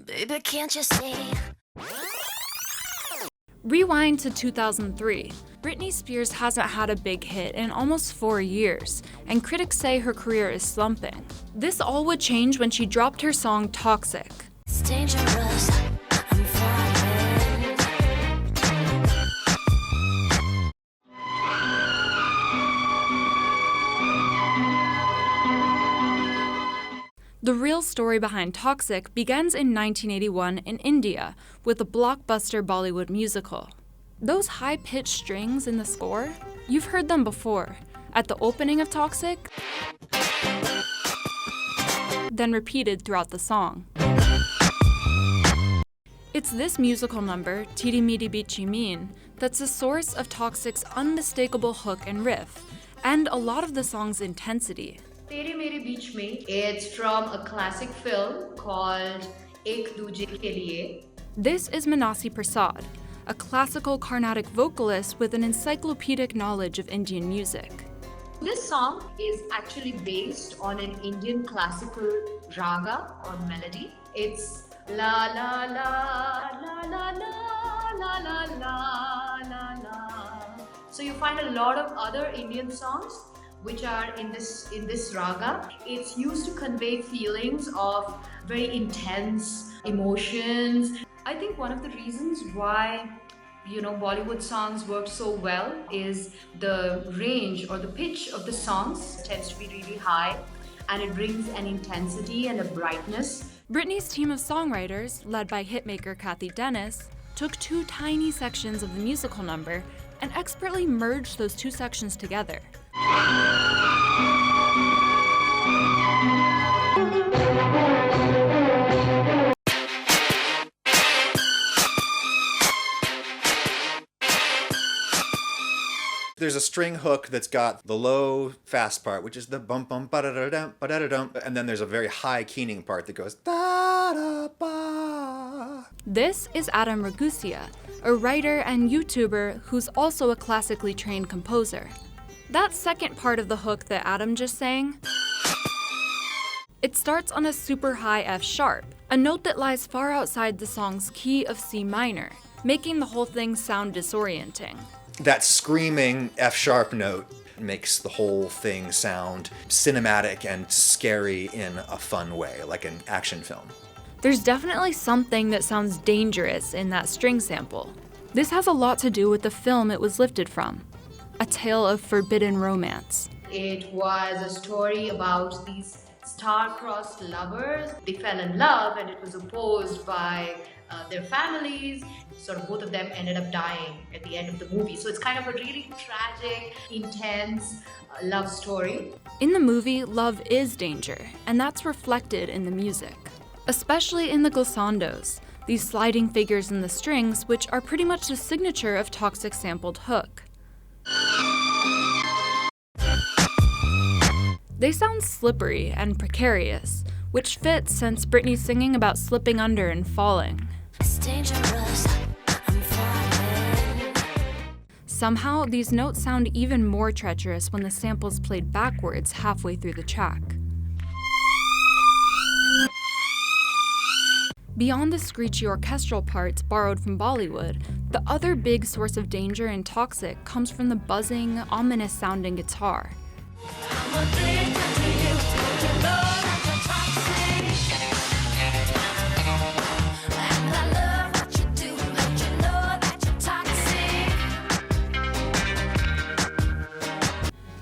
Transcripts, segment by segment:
Baby, can't you see? Rewind to 2003. Britney Spears hasn't had a big hit in almost 4 years, and critics say her career is slumping. This all would change when she dropped her song Toxic. It's dangerous. I'm falling. The real story behind Toxic begins in 1981 in India with a blockbuster Bollywood musical. Those high-pitched strings in the score, you've heard them before, at the opening of Toxic, then repeated throughout the song. It's this musical number, Tiri Miri Bichi Meen, that's the source of Toxic's unmistakable hook and riff, and a lot of the song's intensity. Tere Mere Beech Mein, it's from a classic film called Ek Duje Ke Liye. This is Manasi Prasad, a classical Carnatic vocalist with an encyclopedic knowledge of Indian music. This song is actually based on an Indian classical raga or melody. It's la la la la la la la la la la la. So you find a lot of other Indian songs which are in this raga. It's used to convey feelings of very intense emotions. I think one of the reasons why Bollywood songs work so well is the range or the pitch of the songs tends to be really high, and it brings an intensity and a brightness. Britney's team of songwriters, led by hitmaker Kathy Dennis, took 2 tiny sections of the musical number and expertly merged those 2 sections together. There's a string hook that's got the low fast part, which is the bum bum ba da da dum ba da da dum, and then there's a very high keening part that goes da da ba. This is Adam Ragusia, a writer and YouTuber who's also a classically trained composer. That second part of the hook that Adam just sang, it starts on a super high F sharp, a note that lies far outside the song's key of C minor, making the whole thing sound disorienting. That screaming F sharp note makes the whole thing sound cinematic and scary in a fun way, like an action film. There's definitely something that sounds dangerous in that string sample. This has a lot to do with the film it was lifted from, A Tale of Forbidden Romance. It was a story about these star-crossed lovers. They fell in love and it was opposed by their families. Sort of both of them ended up dying at the end of the movie. So it's kind of a really tragic, intense love story. In the movie, love is danger, and that's reflected in the music. Especially in the glissandos, these sliding figures in the strings, which are pretty much the signature of Toxic's sampled hook. They sound slippery and precarious, which fits since Britney's singing about slipping under and falling. It's dangerous. I'm falling. Somehow, these notes sound even more treacherous when the sample's played backwards halfway through the track. Beyond the screechy orchestral parts borrowed from Bollywood, the other big source of danger in Toxic comes from the buzzing, ominous-sounding guitar. I'm addicted to you. You know that you're toxic. And I love what you do, but you know that you're toxic.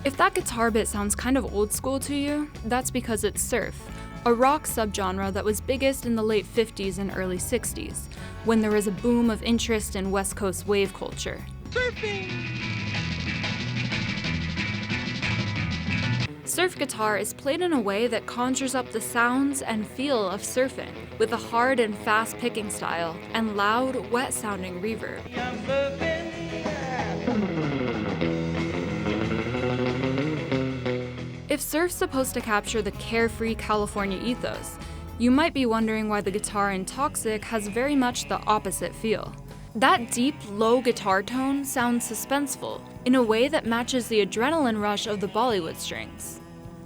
If that guitar bit sounds kind of old school to you, that's because it's surf, a rock subgenre that was biggest in the late 50s and early 60s, when there was a boom of interest in West Coast wave culture. Surfing. Surf guitar is played in a way that conjures up the sounds and feel of surfing, with a hard and fast picking style and loud, wet-sounding reverb. If surf's supposed to capture the carefree California ethos, you might be wondering why the guitar in Toxic has very much the opposite feel. That deep, low guitar tone sounds suspenseful, in a way that matches the adrenaline rush of the Bollywood strings.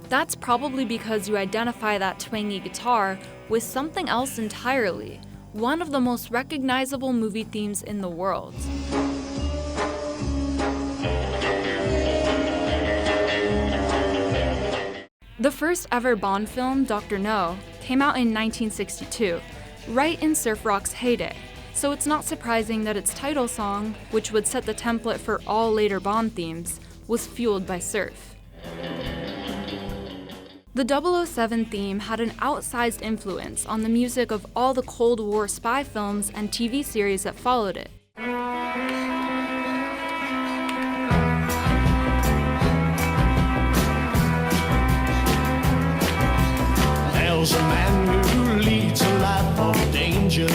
That's probably because you identify that twangy guitar with something else entirely, one of the most recognizable movie themes in the world. The first ever Bond film, Dr. No, came out in 1962, right in surf rock's heyday, so it's not surprising that its title song, which would set the template for all later Bond themes, was fueled by surf. The 007 theme had an outsized influence on the music of all the Cold War spy films and TV series that followed it. There's a man who leads a life of danger.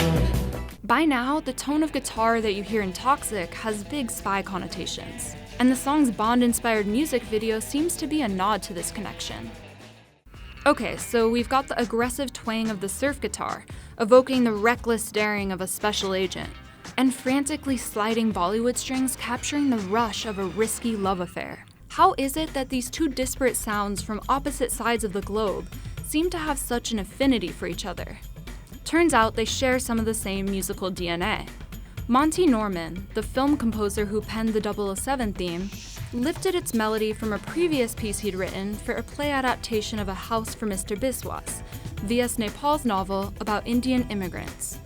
By now, the tone of guitar that you hear in Toxic has big spy connotations, and the song's Bond-inspired music video seems to be a nod to this connection. Okay, so we've got the aggressive twang of the surf guitar, evoking the reckless daring of a special agent, and frantically sliding Bollywood strings capturing the rush of a risky love affair. How is it that these two disparate sounds from opposite sides of the globe seem to have such an affinity for each other? Turns out they share some of the same musical DNA. Monty Norman, the film composer who penned the 007 theme, lifted its melody from a previous piece he'd written for a play adaptation of A House for Mr. Biswas, V.S. Naipaul's novel about Indian immigrants.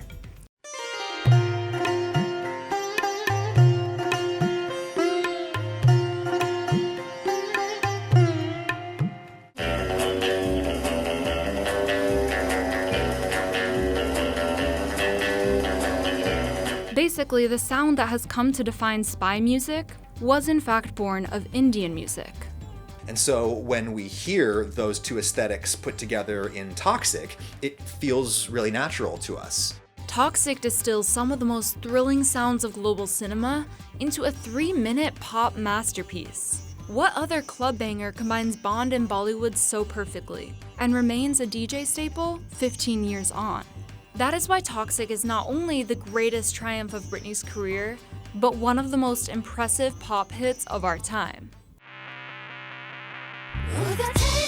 Basically, the sound that has come to define spy music was in fact born of Indian music. And so when we hear those two aesthetics put together in Toxic, it feels really natural to us. Toxic distills some of the most thrilling sounds of global cinema into a 3-minute pop masterpiece. What other club banger combines Bond and Bollywood so perfectly, and remains a DJ staple 15 years on? That is why Toxic is not only the greatest triumph of Britney's career, but one of the most impressive pop hits of our time. We're gonna take